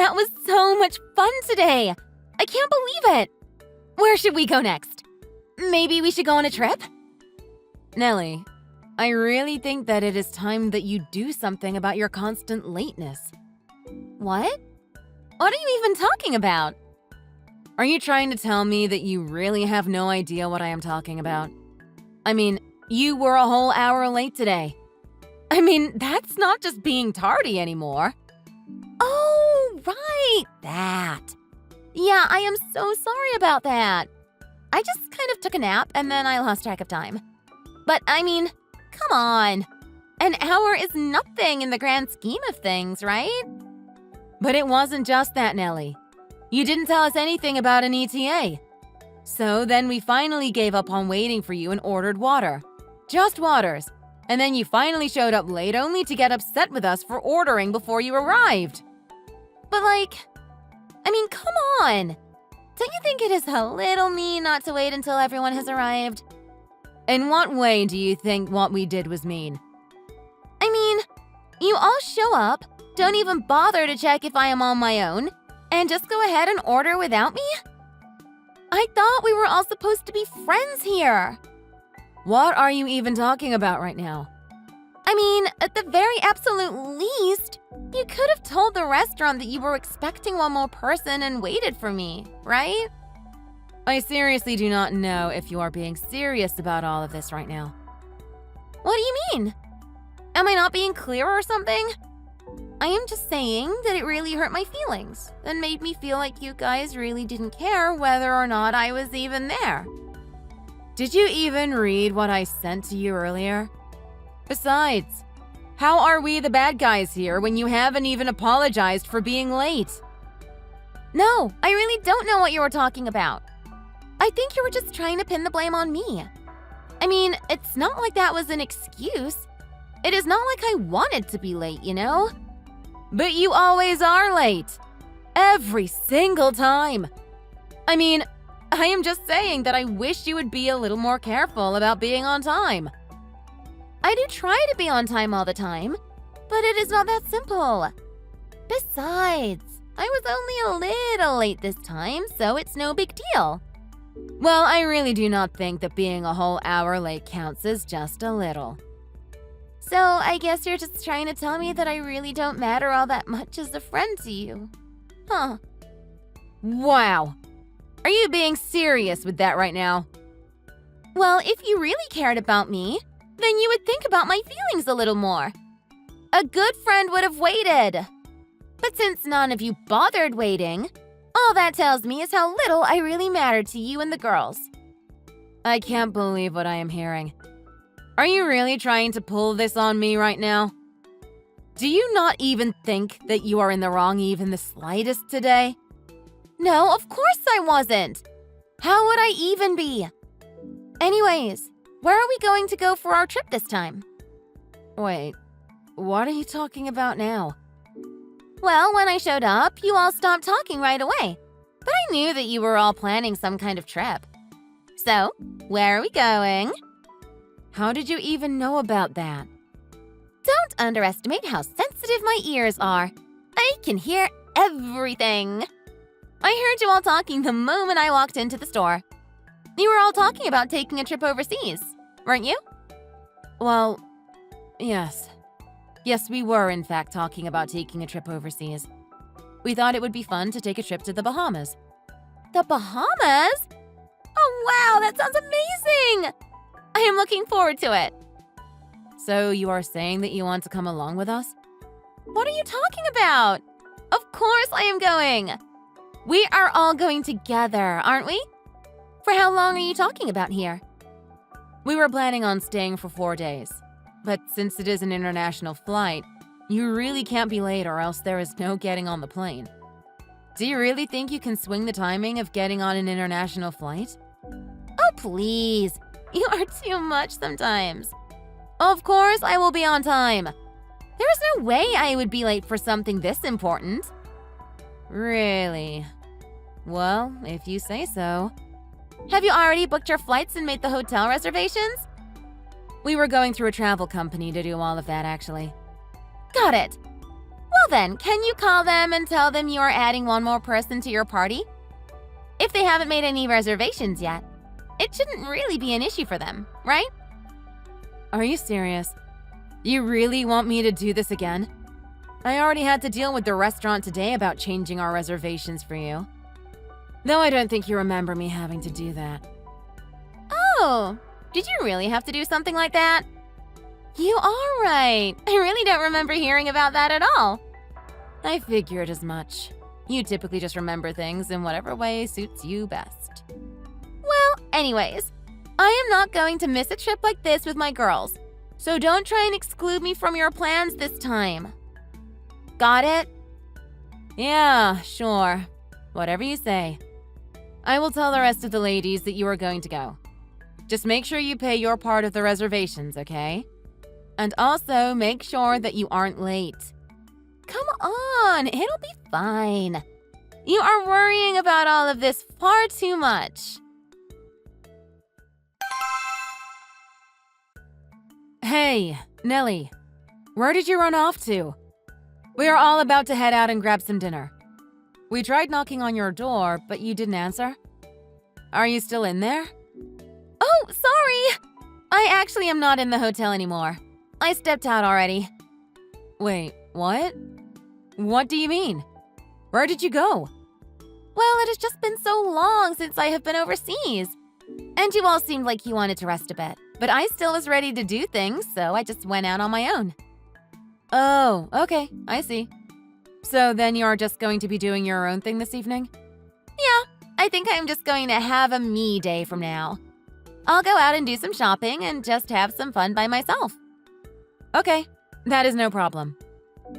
That was so much fun today! I can't believe it! Where should we go next? Maybe we should go on a trip? Nelly, I really think that it is time that you do something about your constant lateness. What? What are you even talking about? Are you trying to tell me that you really have no idea what I am talking about? I mean, you were a whole hour late today. I mean, that's not just being tardy anymore. Oh, right, that. Yeah, I am so sorry about that. I just kind of took a nap and then I lost track of time. But I mean, come on. An hour is nothing in the grand scheme of things, right? But it wasn't just that, Nelly. You didn't tell us anything about an ETA. So then we finally gave up on waiting for you and ordered water. Just waters. And then you finally showed up late only to get upset with us for ordering before you arrived. But come on. Don't you think it is a little mean not to wait until everyone has arrived? In what way do you think what we did was mean? I mean, you all show up, don't even bother to check if I am on my own, and just go ahead and order without me? I thought we were all supposed to be friends here. What are you even talking about right now? I mean, at the very absolute least, you could have told the restaurant that you were expecting one more person and waited for me, right? I seriously do not know if you are being serious about all of this right now. What do you mean? Am I not being clear or something? I am just saying that it really hurt my feelings and made me feel like you guys really didn't care whether or not I was even there. Did you even read what I sent to you earlier? Besides, how are we the bad guys here when you haven't even apologized for being late? No, I really don't know what you were talking about. I think you were just trying to pin the blame on me. I mean, it's not like that was an excuse. It is not like I wanted to be late, you know? But you always are late. Every single time. I mean, I am just saying that I wish you would be a little more careful about being on time. I do try to be on time all the time, but it is not that simple. Besides, I was only a little late this time, so it's no big deal. Well, I really do not think that being a whole hour late counts as just a little. So I guess you're just trying to tell me that I really don't matter all that much as a friend to you. Huh. Wow. Are you being serious with that right now? Well, if you really cared about me, then you would think about my feelings a little more. A good friend would have waited. But since none of you bothered waiting, all that tells me is how little I really mattered to you and the girls. I can't believe what I am hearing. Are you really trying to pull this on me right now? Do you not even think that you are in the wrong even the slightest today? No, of course I wasn't. How would I even be? Anyways, where are we going to go for our trip this time? Wait, what are you talking about now? Well, when I showed up, you all stopped talking right away. But I knew that you were all planning some kind of trip. So, where are we going? How did you even know about that? Don't underestimate how sensitive my ears are. I can hear everything. I heard you all talking the moment I walked into the store. You were all talking about taking a trip overseas, weren't you? Well, yes. Yes, we were in fact talking about taking a trip overseas. We thought it would be fun to take a trip to the Bahamas. The Bahamas? Oh wow, that sounds amazing! I am looking forward to it. So you are saying that you want to come along with us? What are you talking about? Of course I am going. We are all going together, aren't we? For how long are you talking about here? We were planning on staying for 4 days. But since it is an international flight, you really can't be late or else there is no getting on the plane. Do you really think you can swing the timing of getting on an international flight? Oh, please. You are too much sometimes. Of course I will be on time. There is no way I would be late for something this important. Really? Well, if you say so. Have you already booked your flights and made the hotel reservations? We were going through a travel company to do all of that, actually. Got it. Well then, can you call them and tell them you are adding one more person to your party? If they haven't made any reservations yet, it shouldn't really be an issue for them, right? Are you serious? You really want me to do this again? I already had to deal with the restaurant today about changing our reservations for you. Though I don't think you remember me having to do that. Oh, did you really have to do something like that? You are right. I really don't remember hearing about that at all. I figured as much. You typically just remember things in whatever way suits you best. Well, anyways, I am not going to miss a trip like this with my girls, so don't try and exclude me from your plans this time. Got it? Yeah, sure. Whatever you say. I will tell the rest of the ladies that you are going to go. Just make sure you pay your part of the reservations, okay? And also make sure that you aren't late. Come on, it'll be fine. You are worrying about all of this far too much. Hey, Nellie, where did you run off to? We are all about to head out and grab some dinner. We tried knocking on your door, but you didn't answer. Are you still in there? Oh, sorry. I actually am not in the hotel anymore. I stepped out already. Wait, what? What do you mean? Where did you go? Well, it has just been so long since I have been overseas. And you all seemed like you wanted to rest a bit. But I still was ready to do things, so I just went out on my own. Oh, okay, I see. So then you are just going to be doing your own thing this evening? Yeah, I think I'm just going to have a me day from now. I'll go out and do some shopping and just have some fun by myself. Okay, that is no problem.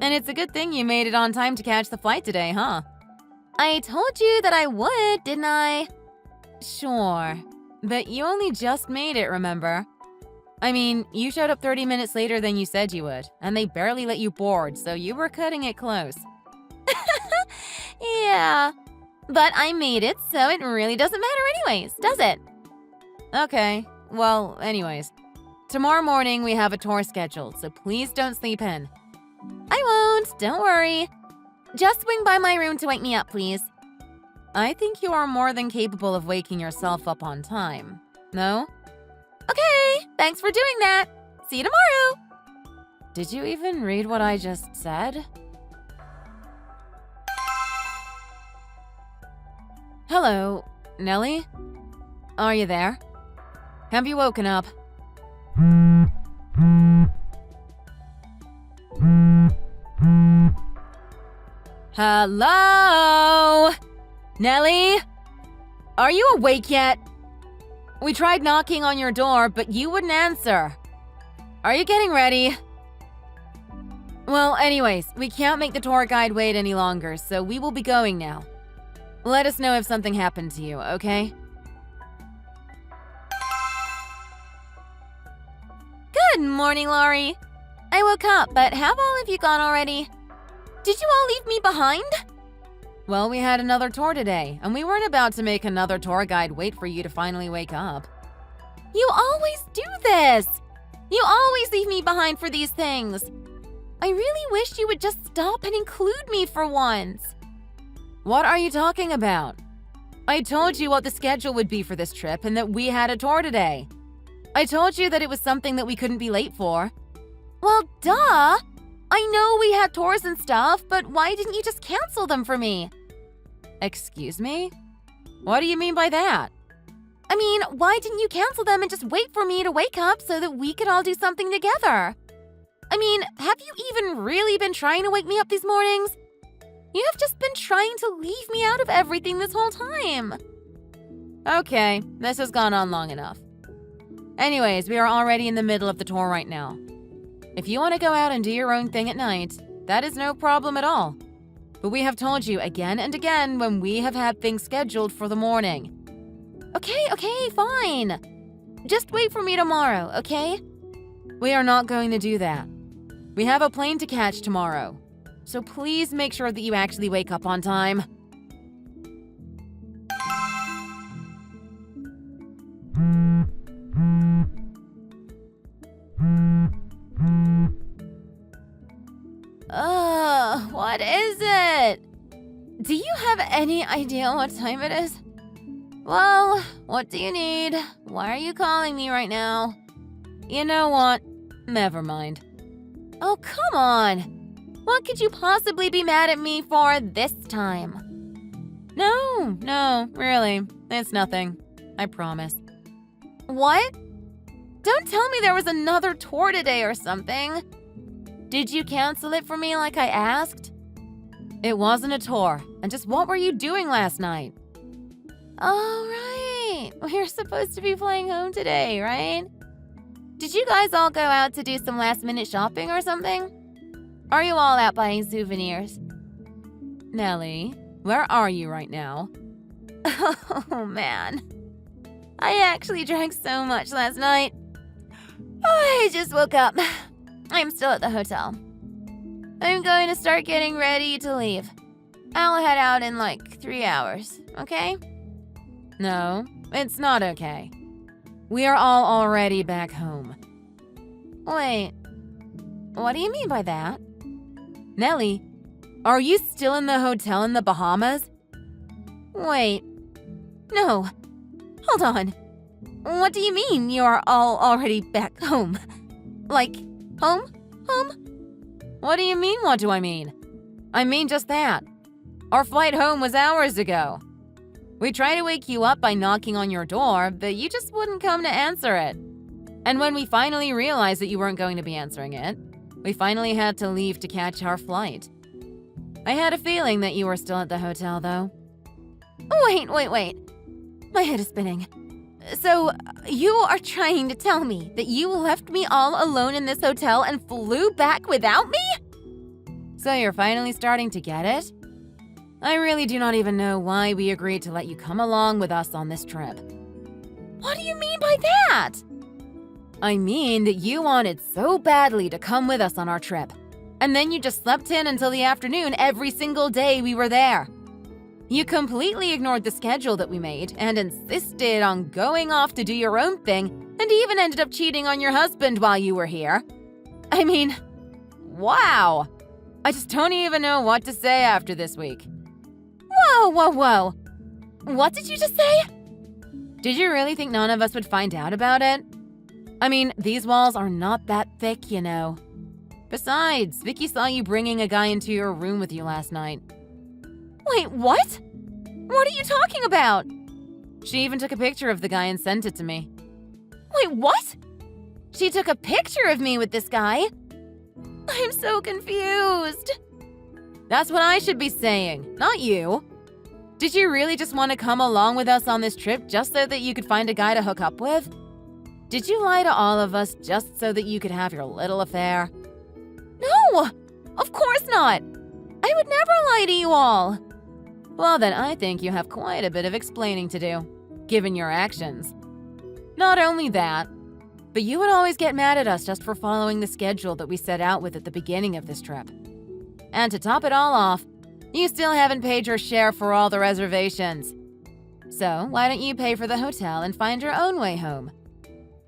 And it's a good thing you made it on time to catch the flight today, huh? I told you that I would, didn't I? Sure, but you only just made it, remember? I mean, you showed up 30 minutes later than you said you would, and they barely let you board, so you were cutting it close. Yeah, but I made it, so it really doesn't matter anyways, does it? Okay, well, anyways. Tomorrow morning we have a tour scheduled, so please don't sleep in. I won't, don't worry. Just swing by my room to wake me up, please. I think you are more than capable of waking yourself up on time. No? Okay, thanks for doing that. See you tomorrow. Did you even read what I just said? Hello, Nellie? Are you there? Have you woken up? Hello? Nellie? Are you awake yet? We tried knocking on your door, but you wouldn't answer. Are you getting ready? Well, anyways, we can't make the tour guide wait any longer, so we will be going now. Let us know if something happened to you, okay? Good morning, Laurie. I woke up, but have all of you gone already? Did you all leave me behind? Well, we had another tour today, and we weren't about to make another tour guide wait for you to finally wake up. You always do this. You always leave me behind for these things. I really wish you would just stop and include me for once. What are you talking about? I told you what the schedule would be for this trip and that we had a tour today. I told you that it was something that we couldn't be late for. Well, duh. I know we had tours and stuff, but why didn't you just cancel them for me? Excuse me? What do you mean by that? I mean, why didn't you cancel them and just wait for me to wake up so that we could all do something together? I mean, have you even really been trying to wake me up these mornings? You have just been trying to leave me out of everything this whole time. Okay, this has gone on long enough. Anyways, we are already in the middle of the tour right now. If you want to go out and do your own thing at night, that is no problem at all. But we have told you again and again when we have had things scheduled for the morning. Okay, fine. Just wait for me tomorrow, okay? We are not going to do that. We have a plane to catch tomorrow. So please make sure that you actually wake up on time. What is it? Do you have any idea what time it is? Well, what do you need? Why are you calling me right now? You know what? Never mind. Oh, come on. What could you possibly be mad at me for this time? No, really. It's nothing. I promise. What? Don't tell me there was another tour today or something. Did you cancel it for me like I asked? It wasn't a tour. And just what were you doing last night? Oh, right. We're supposed to be flying home today, right? Did you guys all go out to do some last-minute shopping or something? Are you all out buying souvenirs? Nellie, where are you right now? Oh, man. I actually drank so much last night. I just woke up. I'm still at the hotel. I'm going to start getting ready to leave. I'll head out in like 3 hours, okay? No, it's not okay. We are all already back home. Wait, what do you mean by that? Nellie, are you still in the hotel in the Bahamas? Wait, no, hold on. What do you mean you're all already back home? Like, home? What do you mean, what do I mean? I mean just that. Our flight home was hours ago. We tried to wake you up by knocking on your door, but you just wouldn't come to answer it. And when we finally realized that you weren't going to be answering it, we finally had to leave to catch our flight. I had a feeling that you were still at the hotel, though. Wait. My head is spinning. So, you are trying to tell me that you left me all alone in this hotel and flew back without me? So you're finally starting to get it? I really do not even know why we agreed to let you come along with us on this trip. What do you mean by that? I mean that you wanted so badly to come with us on our trip, and then you just slept in until the afternoon every single day we were there. You completely ignored the schedule that we made and insisted on going off to do your own thing, and even ended up cheating on your husband while you were here. I mean, wow! I just don't even know what to say after this week. Whoa. What did you just say? Did you really think none of us would find out about it? I mean, these walls are not that thick, you know. Besides, Vicky saw you bringing a guy into your room with you last night. Wait, what? What are you talking about? She even took a picture of the guy and sent it to me. Wait, what? She took a picture of me with this guy? I'm so confused. That's what I should be saying, not you. Did you really just want to come along with us on this trip just so that you could find a guy to hook up with? Did you lie to all of us just so that you could have your little affair? No, of course not. I would never lie to you all. Well, then I think you have quite a bit of explaining to do, given your actions. Not only that, but you would always get mad at us just for following the schedule that we set out with at the beginning of this trip. And to top it all off, you still haven't paid your share for all the reservations. So why don't you pay for the hotel and find your own way home?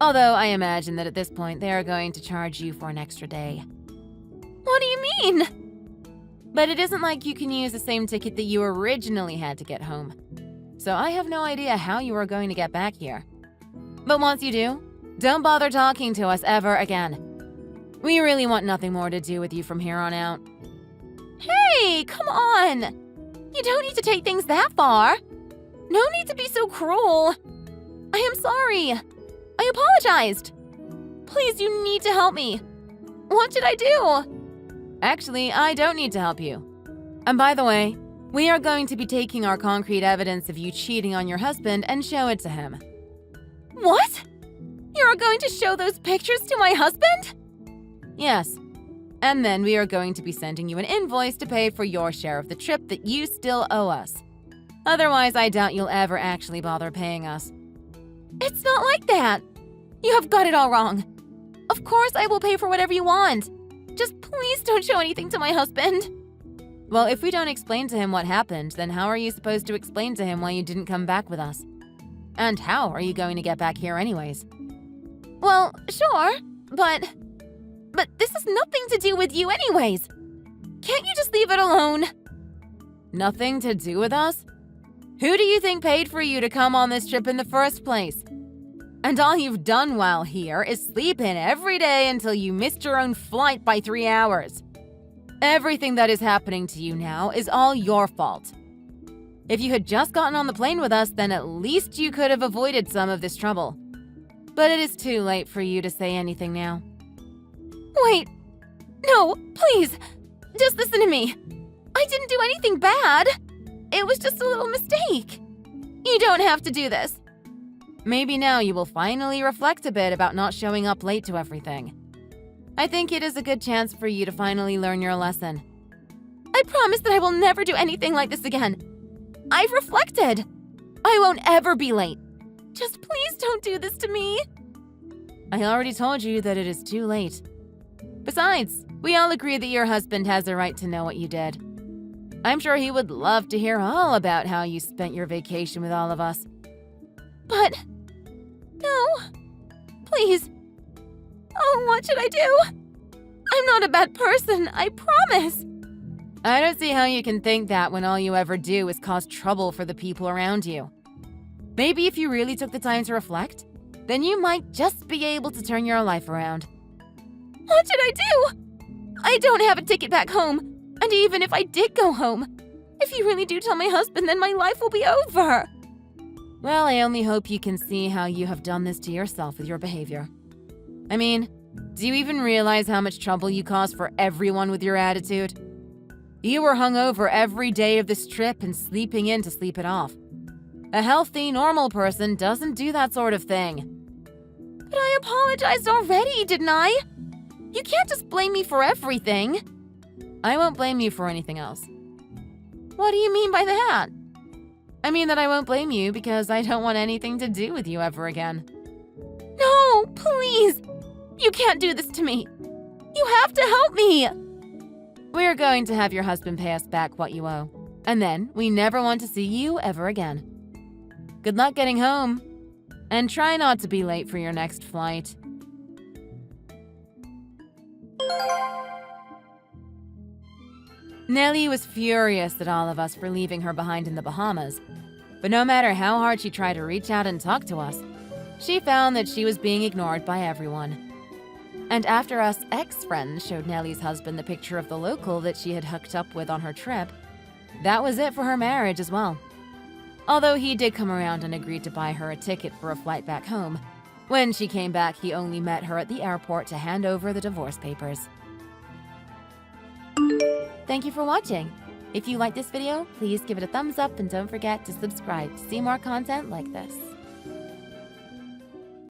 Although I imagine that at this point they are going to charge you for an extra day. What do you mean? But it isn't like you can use the same ticket that you originally had to get home. So I have no idea how you are going to get back here. But once you do, don't bother talking to us ever again. We really want nothing more to do with you from here on out. Hey, come on! You don't need to take things that far. No need to be so cruel. I am sorry. I apologized. Please, you need to help me. What should I do? Actually, I don't need to help you. And by the way, we are going to be taking our concrete evidence of you cheating on your husband and show it to him. What? You're going to show those pictures to my husband? Yes. And then we are going to be sending you an invoice to pay for your share of the trip that you still owe us. Otherwise, I doubt you'll ever actually bother paying us. It's not like that. You have got it all wrong. Of course I will pay for whatever you want. Just please don't show anything to my husband. Well, if we don't explain to him what happened, then how are you supposed to explain to him why you didn't come back with us? And how are you going to get back here anyways? Well, sure, but this has nothing to do with you anyways. Can't Can't you just leave it alone? Nothing to do with us? Who do you think paid for you to come on this trip in the first place? And all you've done while here is sleep in every day until you missed your own flight by 3 hours. Everything that is happening to you now is all your fault. If you had just gotten on the plane with us, then at least you could have avoided some of this trouble. But it is too late for you to say anything now. Wait. No, please. Just listen to me. I didn't do anything bad. It was just a little mistake. You don't have to do this. Maybe now you will finally reflect a bit about not showing up late to everything. I think it is a good chance for you to finally learn your lesson. I promise that I will never do anything like this again. I've reflected. I won't ever be late. Just please don't do this to me. I already told you that it is too late. Besides, we all agree that your husband has a right to know what you did. I'm sure he would love to hear all about how you spent your vacation with all of us. But... no. Please. Oh, what should I do? I'm not a bad person, I promise. I don't see how you can think that when all you ever do is cause trouble for the people around you. Maybe if you really took the time to reflect, then you might just be able to turn your life around. What should I do? I don't have a ticket back home. And even if I did go home, if you really do tell my husband, then my life will be over. Well, I only hope you can see how you have done this to yourself with your behavior. I mean, do you even realize how much trouble you cause for everyone with your attitude? You were hungover every day of this trip and sleeping in to sleep it off. A healthy, normal person doesn't do that sort of thing. But I apologized already, didn't I? You can't just blame me for everything. I won't blame you for anything else. What do you mean by that? I mean that I won't blame you because I don't want anything to do with you ever again. No, please! You can't do this to me! You have to help me! We're going to have your husband pay us back what you owe. And then we never want to see you ever again. Good luck getting home. And try not to be late for your next flight. Nellie was furious at all of us for leaving her behind in the Bahamas. But no matter how hard she tried to reach out and talk to us, she found that she was being ignored by everyone. And after us ex-friends showed Nellie's husband the picture of the local that she had hooked up with on her trip, that was it for her marriage as well. Although he did come around and agreed to buy her a ticket for a flight back home, when she came back, he only met her at the airport to hand over the divorce papers. Thank you for watching. If you liked this video, please give it a thumbs up and don't forget to subscribe to see more content like this.